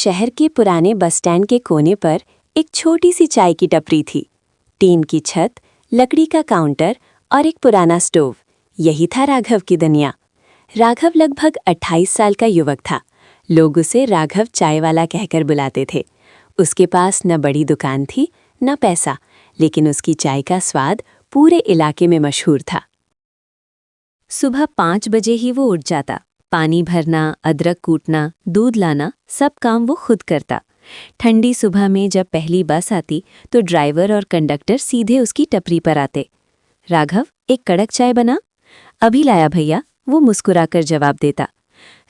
शहर के पुराने बस स्टैंड के कोने पर एक छोटी सी चाय की टपरी थी। टीन की छत, लकड़ी का काउंटर और एक पुराना स्टोव, यही था राघव की दुनिया। राघव लगभग 28 साल का युवक था। लोग उसे राघव चाय वाला कहकर बुलाते थे। उसके पास न बड़ी दुकान थी न पैसा, लेकिन उसकी चाय का स्वाद पूरे इलाके में मशहूर था। सुबह 5 बजे ही वो उठ जाता। पानी भरना, अदरक कूटना, दूध लाना, सब काम वो खुद करता। ठंडी सुबह में जब पहली बस आती तो ड्राइवर और कंडक्टर सीधे उसकी टपरी पर आते। राघव, एक कड़क चाय बना। अभी लाया भैया, वो मुस्कुराकर जवाब देता।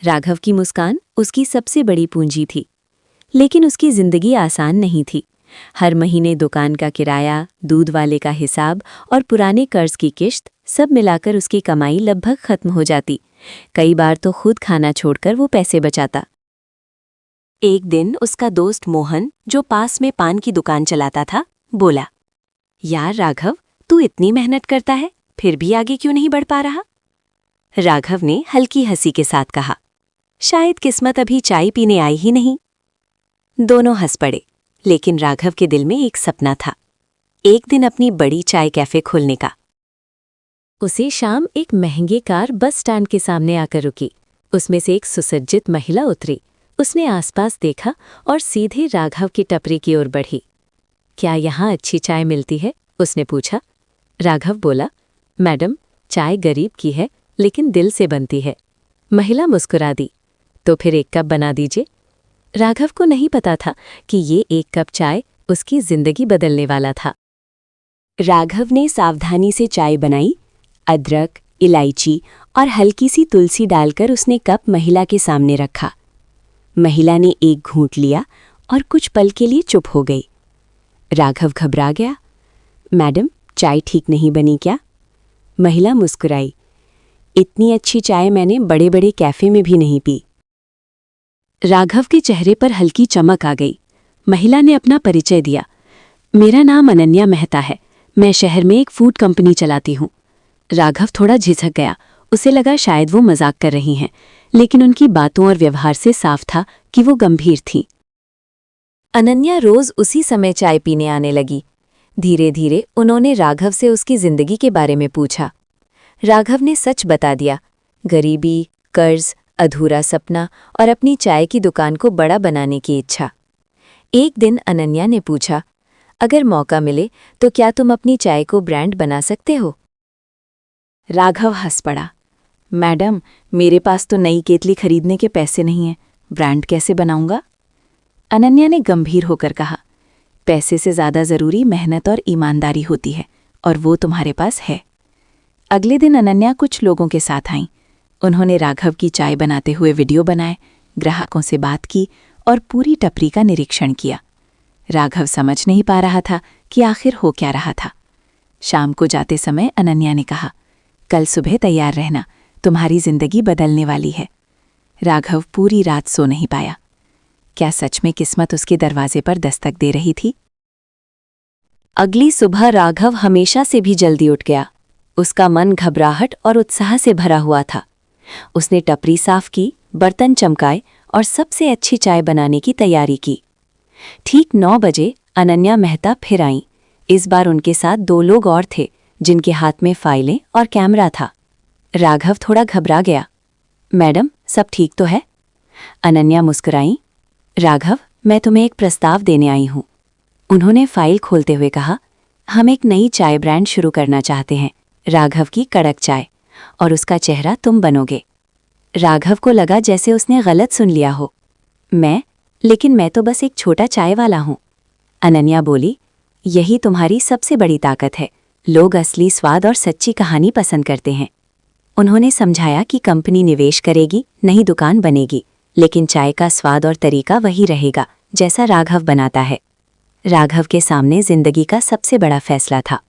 राघव की मुस्कान उसकी सबसे बड़ी पूंजी थी। लेकिन उसकी जिंदगी आसान नहीं थी। हर महीने दुकान का किराया, दूध वाले का हिसाब और पुराने कर्ज की किश्त, सब मिलाकर उसकी कमाई लगभग खत्म हो जाती। कई बार तो खुद खाना छोड़कर वो पैसे बचाता। एक दिन उसका दोस्त मोहन, जो पास में पान की दुकान चलाता था, बोला, यार राघव, तू इतनी मेहनत करता है, फिर भी आगे क्यों नहीं बढ़ पा रहा? राघव ने हल्की हंसी के साथ कहा, शायद किस्मत अभी चाय पीने आई ही नहीं। दोनों हंस पड़े, लेकिन राघव के दिल में एक सपना था, एक दिन अपनी बड़ी चाय कैफे खोलने का। उसे शाम एक महंगी कार बस स्टैंड के सामने आकर रुकी। उसमें से एक सुसज्जित महिला उतरी। उसने आसपास देखा और सीधे राघव की टपरी की ओर बढ़ी। क्या यहाँ अच्छी चाय मिलती है? उसने पूछा। राघव बोला, मैडम, चाय गरीब की है, लेकिन दिल से बनती है। महिला मुस्कुरा दी। तो फिर एक कप बना दीजिए। राघव को नहीं पता था कि ये एक कप चाय उसकी जिंदगी बदलने वाला था। राघव ने सावधानी से चाय बनाई। अदरक, इलायची और हल्की सी तुलसी डालकर उसने कप महिला के सामने रखा। महिला ने एक घूंट लिया और कुछ पल के लिए चुप हो गई। राघव घबरा गया। मैडम, चाय ठीक नहीं बनी क्या? महिला मुस्कुराई। इतनी अच्छी चाय मैंने बड़े बड़े कैफे में भी नहीं पी। राघव के चेहरे पर हल्की चमक आ गई। महिला ने अपना परिचय दिया। मेरा नाम अनन्या मेहता है। मैं शहर में एक फूड कंपनी चलाती हूँ। राघव थोड़ा झिझक गया। उसे लगा शायद वो मजाक कर रही हैं, लेकिन उनकी बातों और व्यवहार से साफ था कि वो गंभीर थीं। अनन्या रोज उसी समय चाय पीने आने लगी। धीरे धीरे उन्होंने राघव से उसकी जिंदगी के बारे में पूछा। राघव ने सच बता दिया। गरीबी, कर्ज, अधूरा सपना और अपनी चाय की दुकान को बड़ा बनाने की इच्छा। एक दिन अनन्या ने पूछा, अगर मौका मिले तो क्या तुम अपनी चाय को ब्रांड बना सकते हो? राघव हंस पड़ा। मैडम, मेरे पास तो नई केतली खरीदने के पैसे नहीं हैं, ब्रांड कैसे बनाऊंगा? अनन्या ने गंभीर होकर कहा, पैसे से ज़्यादा ज़रूरी मेहनत और ईमानदारी होती है, और वो तुम्हारे पास है। अगले दिन अनन्या कुछ लोगों के साथ आईं। उन्होंने राघव की चाय बनाते हुए वीडियो बनाए, ग्राहकों से बात की और पूरी टपरी का निरीक्षण किया। राघव समझ नहीं पा रहा था कि आखिर हो क्या रहा था। शाम को जाते समय अनन्या ने कहा, कल सुबह तैयार रहना, तुम्हारी जिंदगी बदलने वाली है। राघव पूरी रात सो नहीं पाया। क्या सच में किस्मत उसके दरवाजे पर दस्तक दे रही थी? अगली सुबह राघव हमेशा से भी जल्दी उठ गया। उसका मन घबराहट और उत्साह से भरा हुआ था। उसने टपरी साफ की, बर्तन चमकाए और सबसे अच्छी चाय बनाने की तैयारी की। ठीक 9 बजे अनन्या मेहता फिर आईं। इस बार उनके साथ 2 लोग और थे, जिनके हाथ में फाइलें और कैमरा था। राघव थोड़ा घबरा गया। मैडम, सब ठीक तो है? अनन्या मुस्कुराई। राघव, मैं तुम्हें एक प्रस्ताव देने आई हूँ। उन्होंने फाइल खोलते हुए कहा, हम एक नई चाय ब्रांड शुरू करना चाहते हैं, राघव की कड़क चाय, और उसका चेहरा तुम बनोगे। राघव को लगा जैसे उसने गलत सुन लिया हो। लेकिन मैं तो बस एक छोटा चाय वाला हूँ। अनन्या बोली, यही तुम्हारी सबसे बड़ी ताकत है। लोग असली स्वाद और सच्ची कहानी पसंद करते हैं। उन्होंने समझाया कि कंपनी निवेश करेगी, नई दुकान बनेगी, लेकिन चाय का स्वाद और तरीका वही रहेगा जैसा राघव बनाता है। राघव के सामने जिंदगी का सबसे बड़ा फैसला था।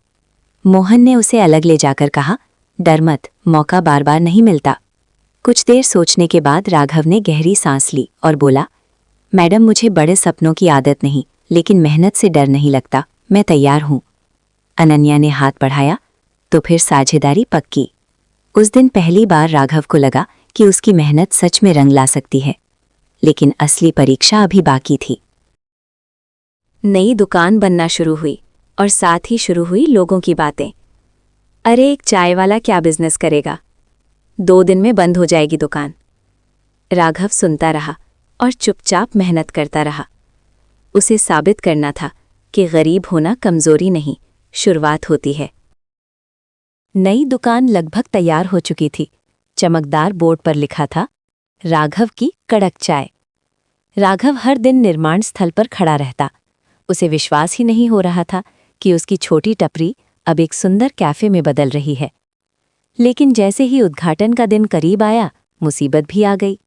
मोहन ने उसे अलग ले जाकर कहा, डर मत, मौका बार बार नहीं मिलता। कुछ देर सोचने के बाद राघव ने गहरी सांस ली और बोला, मैडम, मुझे बड़े सपनों की आदत नहीं, लेकिन मेहनत से डर नहीं लगता। मैं तैयार हूँ। अनन्या ने हाथ बढ़ाया, तो फिर साझेदारी पक्की। उस दिन पहली बार राघव को लगा कि उसकी मेहनत सच में रंग ला सकती है। लेकिन असली परीक्षा अभी बाकी थी। नई दुकान बनना शुरू हुई और साथ ही शुरू हुई लोगों की बातें। अरे, एक चाय वाला क्या बिजनेस करेगा? 2 दिन में बंद हो जाएगी दुकान। राघव सुनता रहा और चुपचाप मेहनत करता रहा। उसे साबित करना था कि गरीब होना कमजोरी नहीं, शुरुआत होती है। नई दुकान लगभग तैयार हो चुकी थी। चमकदार बोर्ड पर लिखा था, राघव की कड़क चाय। राघव हर दिन निर्माण स्थल पर खड़ा रहता। उसे विश्वास ही नहीं हो रहा था कि उसकी छोटी टपरी अब एक सुंदर कैफे में बदल रही है। लेकिन जैसे ही उद्घाटन का दिन करीब आया, मुसीबत भी आ गई।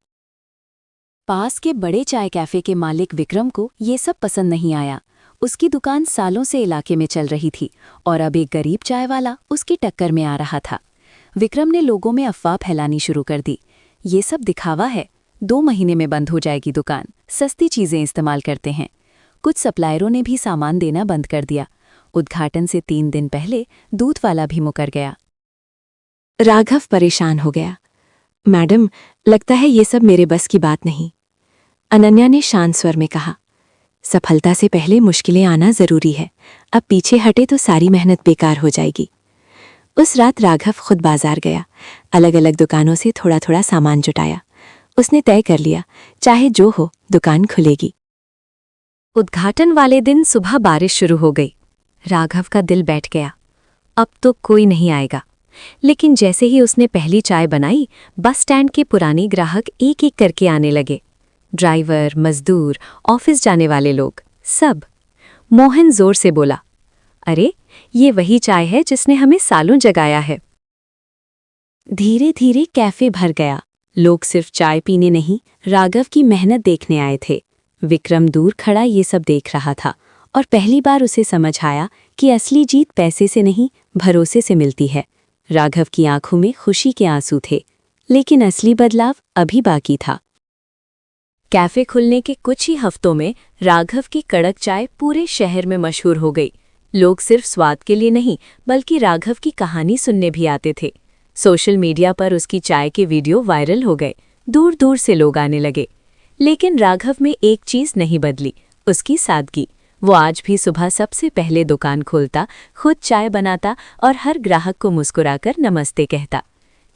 पास के बड़े चाय कैफे के मालिक विक्रम को ये सब पसंद नहीं आया। उसकी दुकान सालों से इलाके में चल रही थी और अब एक गरीब चाय वाला उसकी टक्कर में आ रहा था। विक्रम ने लोगों में अफवाह फैलानी शुरू कर दी। ये सब दिखावा है, 2 महीने में बंद हो जाएगी दुकान, सस्ती चीजें इस्तेमाल करते हैं। कुछ सप्लायरों ने भी सामान देना बंद कर दिया। उद्घाटन से 3 दिन पहले दूध वाला भी मुकर गया। राघव परेशान हो गया। मैडम, लगता है ये सब मेरे बस की बात नहीं। अनन्या ने शांत स्वर में कहा, सफलता से पहले मुश्किलें आना जरूरी है। अब पीछे हटे तो सारी मेहनत बेकार हो जाएगी। उस रात राघव खुद बाजार गया। अलग अलग दुकानों से थोड़ा थोड़ा सामान जुटाया। उसने तय कर लिया, चाहे जो हो, दुकान खुलेगी। उद्घाटन वाले दिन सुबह बारिश शुरू हो गई। राघव का दिल बैठ गया। अब तो कोई नहीं आएगा। लेकिन जैसे ही उसने पहली चाय बनाई, बस स्टैंड के पुराने ग्राहक एक एक करके आने लगे। ड्राइवर, मजदूर, ऑफिस जाने वाले लोग, सब। मोहन जोर से बोला, अरे, ये वही चाय है जिसने हमें सालों जगाया है। धीरे धीरे कैफे भर गया। लोग सिर्फ चाय पीने नहीं, राघव की मेहनत देखने आए थे। विक्रम दूर खड़ा ये सब देख रहा था और पहली बार उसे समझ आया कि असली जीत पैसे से नहीं, भरोसे से मिलती है। राघव की आंखों में खुशी के आंसू थे, लेकिन असली बदलाव अभी बाकी था। कैफे खुलने के कुछ ही हफ्तों में राघव की कड़क चाय पूरे शहर में मशहूर हो गई। लोग सिर्फ स्वाद के लिए नहीं, बल्कि राघव की कहानी सुनने भी आते थे। सोशल मीडिया पर उसकी चाय के वीडियो वायरल हो गए। दूर दूर से लोग आने लगे। लेकिन राघव में एक चीज नहीं बदली, उसकी सादगी। वो आज भी सुबह सबसे पहले दुकान खोलता, खुद चाय बनाता और हर ग्राहक को मुस्कुराकर नमस्ते कहता।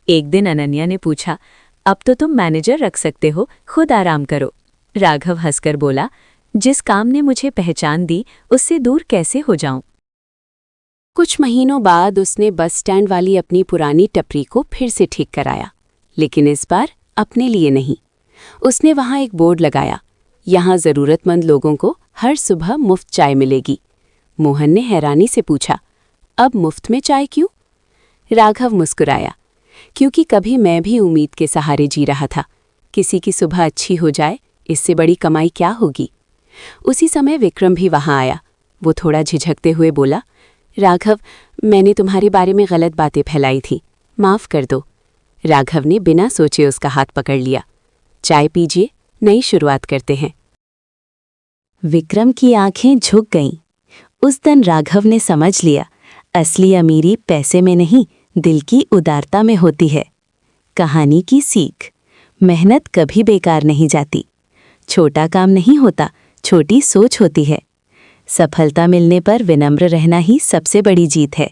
एक दिन अनन्या ने पूछा, अब तो तुम मैनेजर रख सकते हो, खुद आराम करो। राघव हंसकर बोला, जिस काम ने मुझे पहचान दी, उससे दूर कैसे हो जाऊं। कुछ महीनों बाद उसने बस स्टैंड वाली अपनी पुरानी टपरी को फिर से ठीक कराया, लेकिन इस बार अपने लिए नहीं। उसने वहां एक बोर्ड लगाया, यहाँ जरूरतमंद लोगों को हर सुबह मुफ्त चाय मिलेगी। मोहन ने हैरानी से पूछा, अब मुफ्त में चाय क्यों? राघव मुस्कुराया, क्योंकि कभी मैं भी उम्मीद के सहारे जी रहा था। किसी की सुबह अच्छी हो जाए, इससे बड़ी कमाई क्या होगी। उसी समय विक्रम भी वहां आया। वो थोड़ा झिझकते हुए बोला, राघव, मैंने तुम्हारे बारे में गलत बातें फैलाई थी, माफ कर दो। राघव ने बिना सोचे उसका हाथ पकड़ लिया। चाय पीजिए, नई शुरुआत करते हैं। विक्रम की आंखें झुक गईं। उस दिन राघव ने समझ लिया, असली अमीरी पैसे में नहीं, दिल की उदारता में होती है। कहानी की सीख, मेहनत कभी बेकार नहीं जाती। छोटा काम नहीं होता, छोटी सोच होती है। सफलता मिलने पर विनम्र रहना ही सबसे बड़ी जीत है।